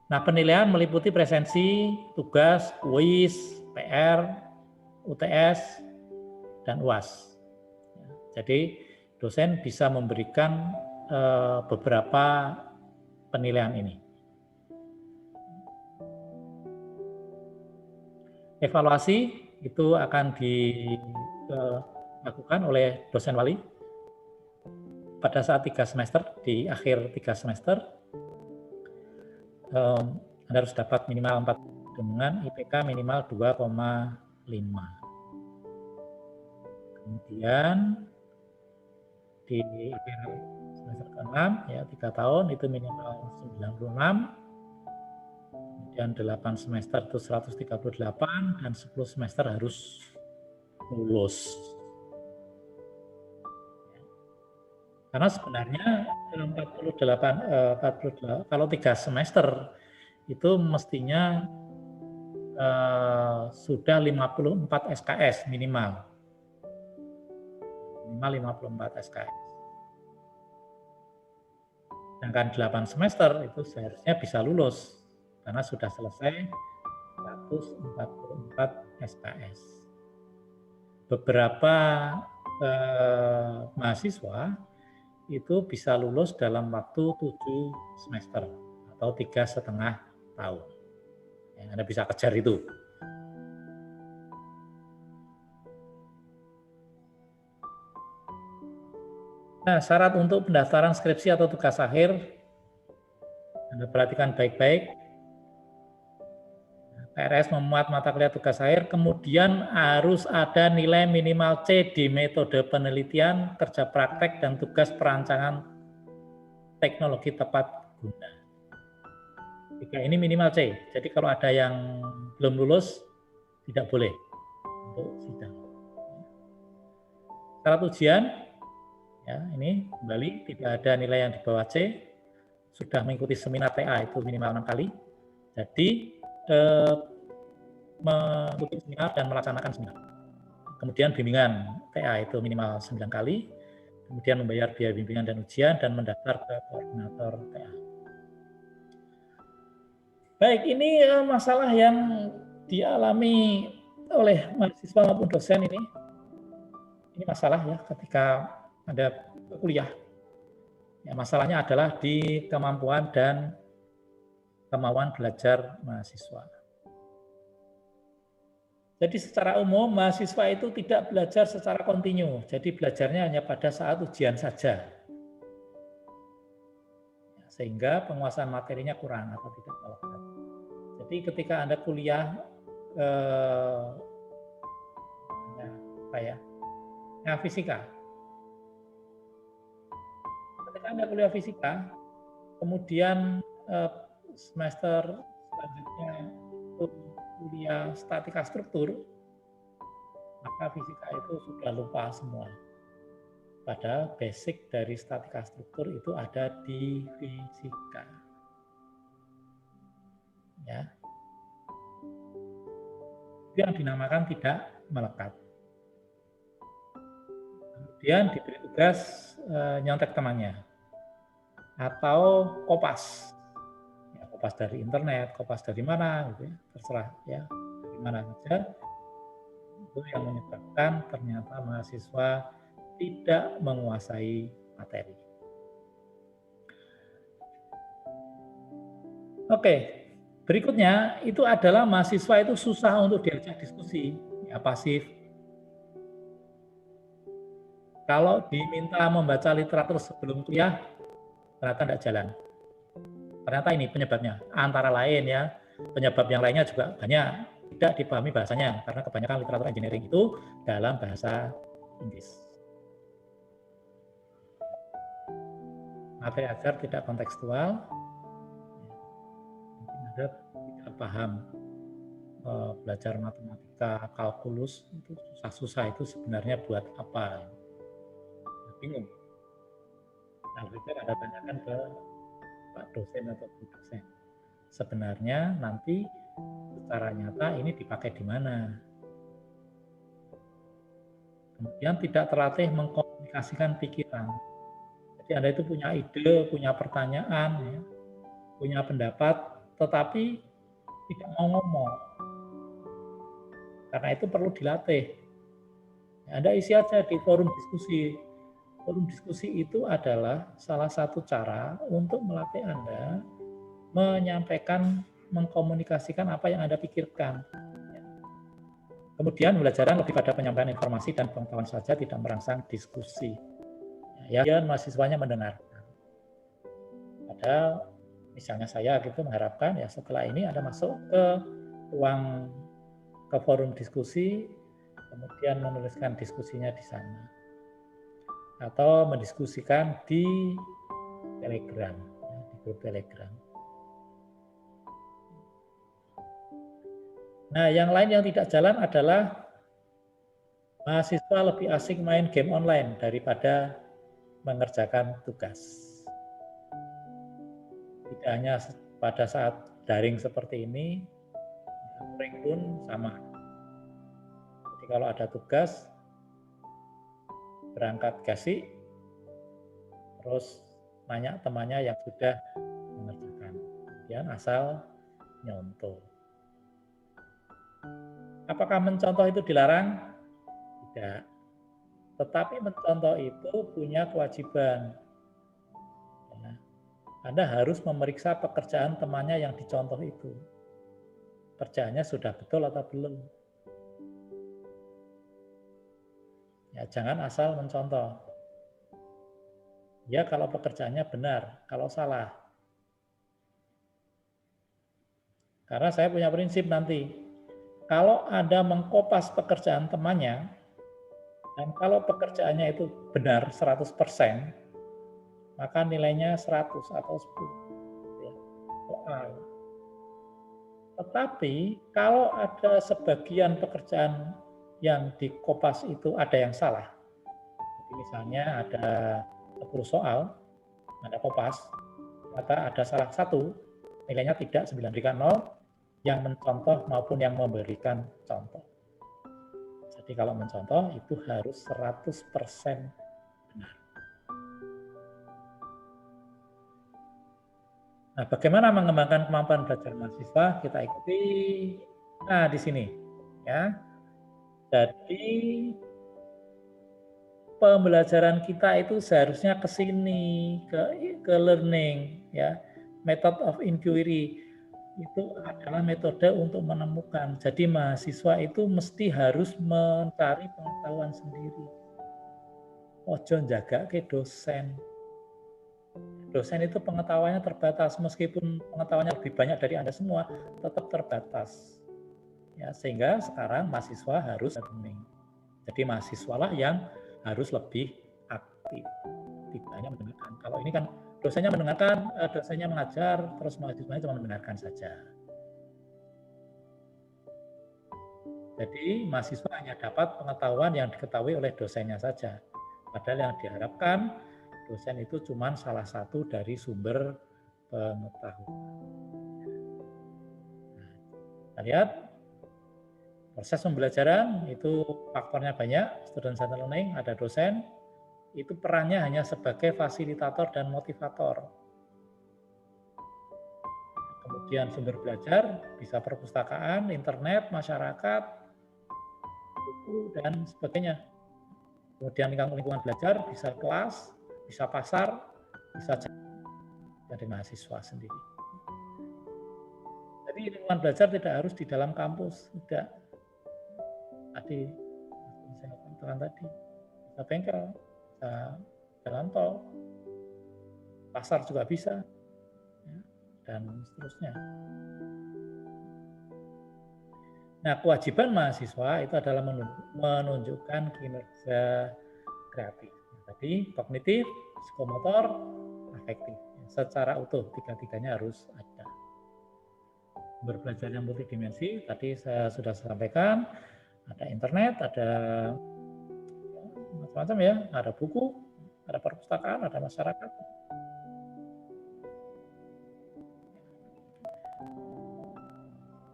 [SPEAKER 1] Nah, penilaian meliputi presensi, tugas, kuis, PR, UTS, dan UAS. Jadi, dosen bisa memberikan beberapa penilaian ini. Evaluasi itu akan dilakukan oleh dosen wali pada saat 3 semester, di akhir 3 semester. Anda harus dapat minimal 4 dengan IPK minimal 2,5. Kemudian di akhir semester ke-6 ya 3 tahun itu minimal 96. Kemudian 8 semester itu 138 dan 10 semester harus lulus. Karena sebenarnya 48 kalau 3 semester itu mestinya sudah 54 SKS minimal 54 SKS. Sedangkan 8 semester itu seharusnya bisa lulus karena sudah selesai 144 SKS. Beberapa mahasiswa itu bisa lulus dalam waktu 7 semester atau 3,5 tahun. Yang Anda bisa kejar itu. Nah, syarat untuk pendaftaran skripsi atau tugas akhir, Anda perhatikan baik-baik. PRS memuat mata kuliah tugas akhir, kemudian harus ada nilai minimal C di metode penelitian, kerja praktek, dan tugas perancangan teknologi tepat guna. Jika ini minimal C, jadi kalau ada yang belum lulus, tidak boleh untuk sidang. Syarat ujian, ya ini kembali tidak ada nilai yang di bawah C, sudah mengikuti seminar TA itu minimal 6 kali, jadi mengikuti seminar dan melaksanakan seminar. Kemudian bimbingan TA itu minimal 9 kali, kemudian membayar biaya bimbingan dan ujian, dan mendaftar ke koordinator TA. Baik, ini masalah yang dialami oleh mahasiswa maupun dosen ini. Ini masalah ya ketika ada kuliah. Ya, masalahnya adalah di kemampuan dan kemauan belajar mahasiswa. Jadi secara umum mahasiswa itu tidak belajar secara kontinu. Jadi belajarnya hanya pada saat ujian saja. Sehingga penguasaan materinya kurang atau tidak melekat. Jadi ketika Anda kuliah fisika. Ketika Anda kuliah fisika, kemudian semester selanjutnya kuliah statika struktur, maka fisika itu sudah lupa semua. Padahal basic dari statika struktur itu ada di fisika. Ya. Itu yang dinamakan tidak melekat. Kemudian diberi tugas nyontek temannya atau kopas. Ya, kopas dari internet, kopas dari mana gitu ya, terserah ya, dari mana saja. Itu yang menyebabkan ternyata mahasiswa tidak menguasai materi. Oke, berikutnya itu adalah mahasiswa itu susah untuk diajak diskusi, ya pasif. Kalau diminta membaca literatur sebelum kuliah, ternyata tidak jalan. Ternyata ini penyebabnya. Antara lain ya, penyebab yang lainnya juga banyak tidak dipahami bahasanya karena kebanyakan literatur engineering itu dalam bahasa Inggris. Materi ajar tidak kontekstual, mungkin Anda tidak paham belajar matematika, kalkulus itu susah-susah itu sebenarnya buat apa? Bingung. Nah, kita ada tanyakan ke Pak dosen atau Bu dosen. Sebenarnya nanti secara nyata ini dipakai di mana? Kemudian tidak terlatih mengkomunikasikan pikiran. Jadi Anda itu punya ide, punya pertanyaan, ya, punya pendapat, tetapi tidak mau ngomong. Karena itu perlu dilatih. Anda isi aja di forum diskusi. Forum diskusi itu adalah salah satu cara untuk melatih Anda menyampaikan, mengkomunikasikan apa yang Anda pikirkan. Kemudian pembelajaran lebih pada penyampaian informasi dan pengetahuan saja, tidak merangsang diskusi. Ya, mahasiswanya mendengarkan. Padahal misalnya saya gitu mengharapkan ya setelah ini Anda masuk ke ruang ke forum diskusi, kemudian menuliskan diskusinya di sana. Atau mendiskusikan di Telegram, ya, di grup Telegram. Nah, yang lain yang tidak jalan adalah mahasiswa lebih asik main game online daripada mengerjakan tugas. Tidak hanya pada saat daring seperti ini, daring pun sama. Jadi kalau ada tugas, berangkat kasih, terus nanya temannya yang sudah mengerjakan. Kemudian asal nyontoh. Apakah mencontoh itu dilarang? Tidak. Tetapi mencontoh itu punya kewajiban. Ya. Anda harus memeriksa pekerjaan temannya yang dicontoh itu. Kerjaannya sudah betul atau belum. Ya, jangan asal mencontoh. Ya kalau pekerjaannya benar, kalau salah. Karena saya punya prinsip nanti, kalau Anda mengkopas pekerjaan temannya, dan kalau pekerjaannya itu benar 100%, maka nilainya 100 atau 10. Ya, soal. Tetapi kalau ada sebagian pekerjaan yang dikopas itu ada yang salah. Jadi misalnya ada 10 soal, Anda kopas, maka ada salah satu, nilainya tidak 9 berikan 0, yang mencontoh maupun yang memberikan contoh. Jadi kalau mencontoh itu harus 100% benar. Nah, bagaimana mengembangkan kemampuan belajar mahasiswa? Kita ikuti. Nah, di sini ya. Jadi pembelajaran kita itu seharusnya ke sini, ke learning ya. Method of inquiry itu adalah metode untuk menemukan. Jadi mahasiswa itu mesti harus mencari pengetahuan sendiri. Ojo jaga ke dosen. Dosen itu pengetahuannya terbatas, meskipun pengetahuannya lebih banyak dari Anda semua, tetap terbatas. Ya, sehingga sekarang mahasiswa harus learning. Jadi mahasiswalah yang harus lebih aktif, tidak hanya mendengarkan. Kalau ini kan dosennya mendengarkan, dosennya mengajar, terus mahasiswanya cuma mendengarkan saja. Jadi mahasiswa hanya dapat pengetahuan yang diketahui oleh dosennya saja. Padahal yang diharapkan dosen itu cuma salah satu dari sumber pengetahuan. Nah, kita lihat proses pembelajaran itu faktornya banyak. Student centered learning, ada dosen, itu perannya hanya sebagai fasilitator dan motivator. Kemudian sumber belajar bisa perpustakaan, internet, masyarakat, buku, dan sebagainya. Kemudian lingkungan belajar bisa kelas, bisa pasar, bisa dari mahasiswa sendiri. Jadi lingkungan belajar tidak harus di dalam kampus, tidak. Tadi saya katakan tadi, bisa bengkel, bisa jalan tol, pasar juga bisa. Ya. dan seterusnya. Nah, kewajiban mahasiswa itu adalah menunjukkan kinerja kreatif. Tadi kognitif, psikomotor, afektif. Secara utuh, tiga-tiganya harus ada. Berbelajar yang multidimensi, tadi saya sudah sampaikan, ada internet, ada macam-macam ya, ada buku, ada perpustakaan, ada masyarakat.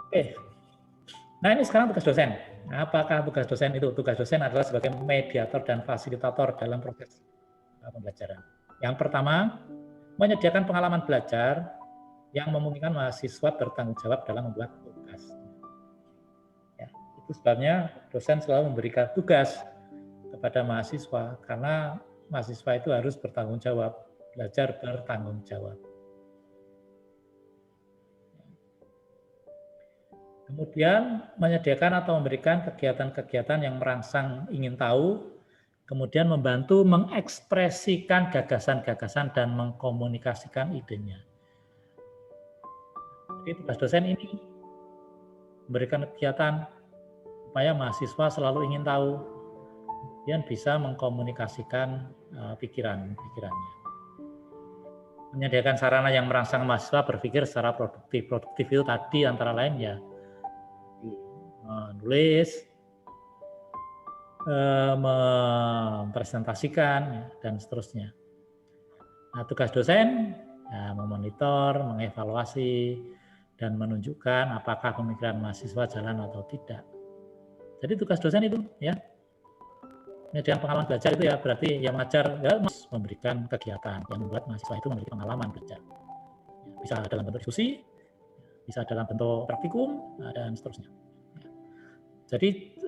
[SPEAKER 1] Oke. Nah, ini sekarang tugas dosen. Apakah tugas dosen itu? Tugas dosen adalah sebagai mediator dan fasilitator dalam proses pembelajaran. Yang pertama, menyediakan pengalaman belajar yang memungkinkan mahasiswa bertanggung jawab dalam membuat tugas. Ya, itu sebabnya dosen selalu memberikan tugas kepada mahasiswa, karena mahasiswa itu harus bertanggung jawab, belajar bertanggung jawab. Kemudian menyediakan atau memberikan kegiatan-kegiatan yang merangsang ingin tahu, kemudian membantu mengekspresikan gagasan-gagasan dan mengkomunikasikan idenya. Jadi tugas dosen ini memberikan kegiatan supaya mahasiswa selalu ingin tahu, kemudian bisa mengkomunikasikan pikiran-pikirannya. Menyediakan sarana yang merangsang mahasiswa berpikir secara produktif. Produktif itu tadi antara lain ya menulis, mempresentasikan, dan seterusnya. Nah, tugas dosen ya, memonitor, mengevaluasi, dan menunjukkan apakah pemikiran mahasiswa jalan atau tidak. Jadi tugas dosen itu ya, menyediakan pengalaman belajar itu ya berarti yang mengajar ya memberikan kegiatan yang membuat mahasiswa itu memiliki pengalaman belajar. Bisa dalam bentuk diskusi, bisa dalam bentuk praktikum, dan seterusnya. Jadi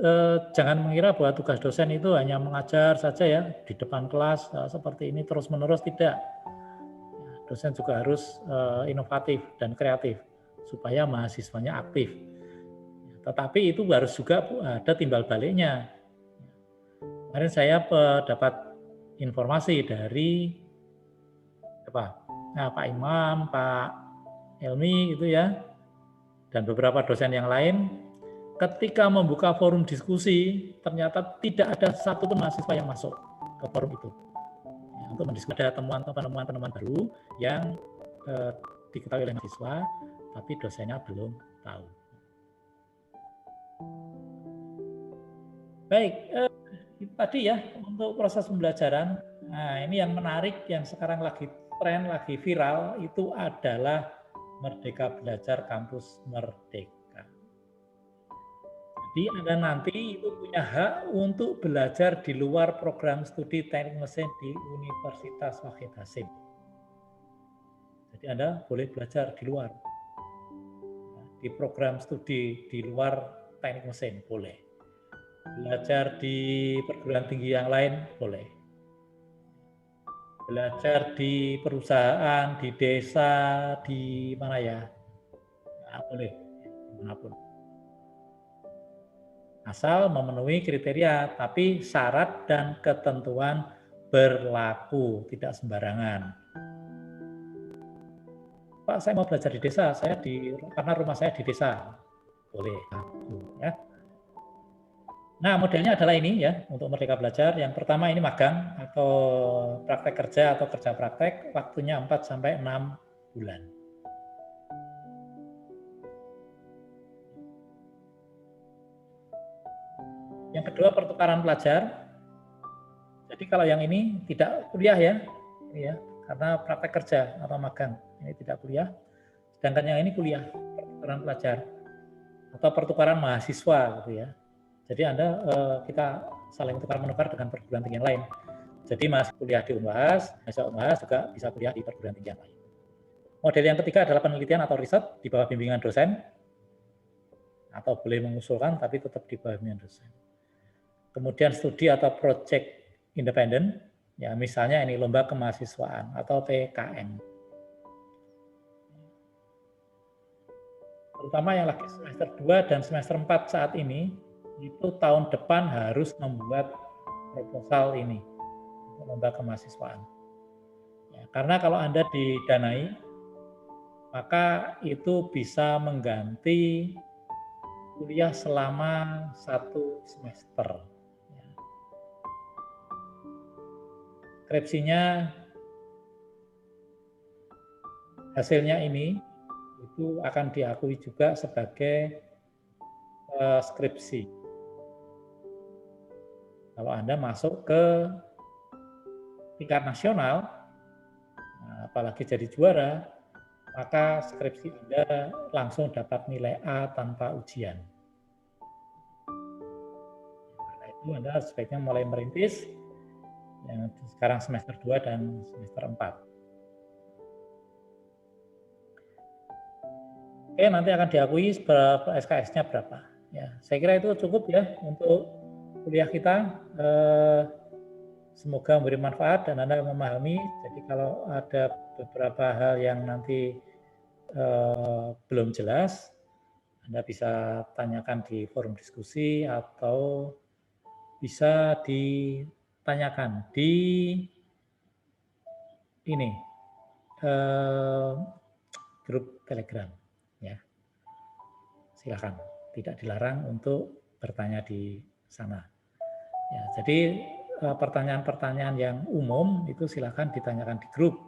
[SPEAKER 1] jangan mengira bahwa tugas dosen itu hanya mengajar saja ya di depan kelas seperti ini terus-menerus, tidak. Dosen juga harus inovatif dan kreatif supaya mahasiswanya aktif. Tetapi itu harus juga ada timbal baliknya. Kemarin saya dapat informasi dari Pak Imam, Pak Helmi itu ya, dan beberapa dosen yang lain. Ketika membuka forum diskusi, ternyata tidak ada satupun mahasiswa yang masuk ke forum itu. Ya, untuk mendiskusi ada temuan-temuan baru yang diketahui oleh mahasiswa, tapi dosennya belum tahu. Baik, itu tadi ya untuk proses pembelajaran. Nah, ini yang menarik, yang sekarang lagi tren, lagi viral, itu adalah Merdeka Belajar Kampus Merdeka. Jadi Anda nanti itu punya hak untuk belajar di luar program studi teknik mesin di Universitas Wahid Hasim. Jadi Anda boleh belajar di luar. Di program studi di luar teknik mesin, boleh. Belajar di perguruan tinggi yang lain, boleh. Belajar di perusahaan, di desa, di mana ya? Nah, boleh, dimanapun. Asal memenuhi kriteria, tapi syarat dan ketentuan berlaku, tidak sembarangan. Pak, saya mau belajar di desa, karena rumah saya di desa, boleh. Ya. Nah, modelnya adalah ini ya, untuk Merdeka Belajar. Yang pertama ini magang atau praktek kerja atau kerja praktek, waktunya 4-6 bulan. Yang kedua pertukaran pelajar. Jadi kalau yang ini tidak kuliah ya, karena praktek kerja atau magang, ini tidak kuliah. Sedangkan yang ini kuliah, pertukaran pelajar atau pertukaran mahasiswa gitu ya. Jadi kita saling tukar-menukar dengan perguruan tinggi yang lain. Jadi masih kuliah di Unhas, mahasiswa Unhas juga bisa kuliah di perguruan tinggi yang lain. Model yang ketiga adalah penelitian atau riset di bawah bimbingan dosen, atau boleh mengusulkan tapi tetap di bawah bimbingan dosen. Kemudian studi atau project independen, ya misalnya ini lomba kemahasiswaan atau PKN. Terutama yang lagi semester 2 dan semester 4 saat ini, itu tahun depan harus membuat proposal ini untuk lomba kemahasiswaan. Ya, karena kalau Anda didanai maka itu bisa mengganti kuliah selama 1 semester. Skripsinya hasilnya ini itu akan diakui juga sebagai skripsi. Kalau Anda masuk ke tingkat nasional, apalagi jadi juara, maka skripsi Anda langsung dapat nilai A tanpa ujian. Karena itu Anda sebaiknya mulai merintis yang sekarang semester 2 dan semester 4. Oke, nanti akan diakui berapa SKS-nya berapa. Ya, saya kira itu cukup ya untuk kuliah kita. Semoga memberi manfaat dan Anda memahami. Jadi kalau ada beberapa hal yang nanti belum jelas, Anda bisa tanyakan di forum diskusi atau bisa ditanyakan di ini grup Telegram, ya. Silakan, tidak dilarang untuk bertanya di sana. Ya, jadi pertanyaan-pertanyaan yang umum itu silakan ditanyakan di grup.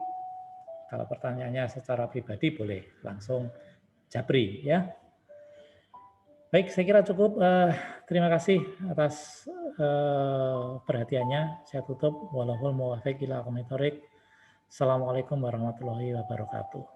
[SPEAKER 1] Kalau pertanyaannya secara pribadi boleh langsung japri, ya. Baik, saya kira cukup. Terima kasih atas perhatiannya. Saya tutup. Wallahul muwaffiq ila aqwamit thoriq. Assalamualaikum warahmatullahi wabarakatuh.